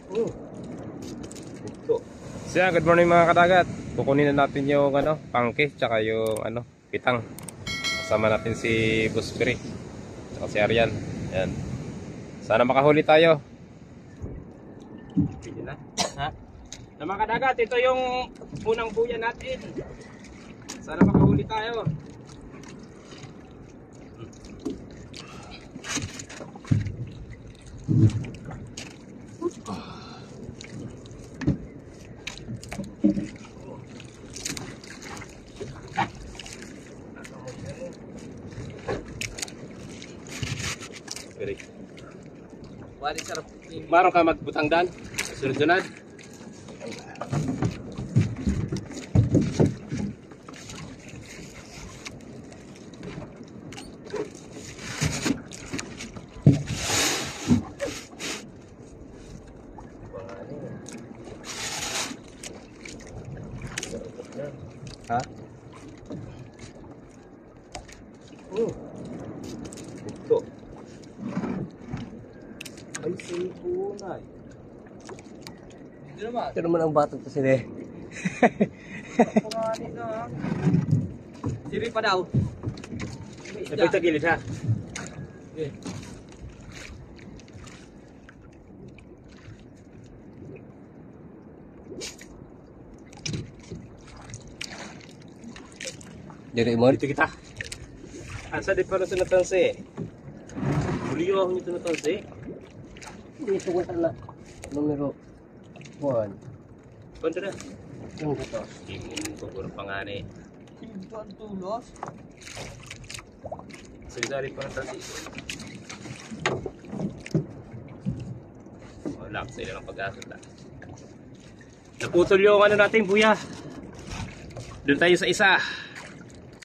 Ito. So good morning mga kadagat. Kukunin na natin yung pangke tsaka yung pitang. Kasama natin si Busperi tsaka si Arian. Yan. Sana makahuli tayo. Pwede na. Ha? Na mga kadagat, ito yung unang buya natin. Sana makahuli tayo. Wali sarap. Maron ka magbutang dan. Sunod-sunod. Ha? Ito. Ay, sipunay. Ito naman ang batang to sila. Panganin na. Siri pa daw. Napag sa gilid ha? Okay. Jadi mo Dito kita. Asa di para sa natansi? Buliyo ako nito natansi. dito ko tala. Numero 1. Kontra na. Yung dito. Imong pagpuro pangani. Dito ang tulos. Sali-sali pa natansi. Wala ko sila ng pag-asot na. Naputol yung natin buya. Doon tayo sa isa.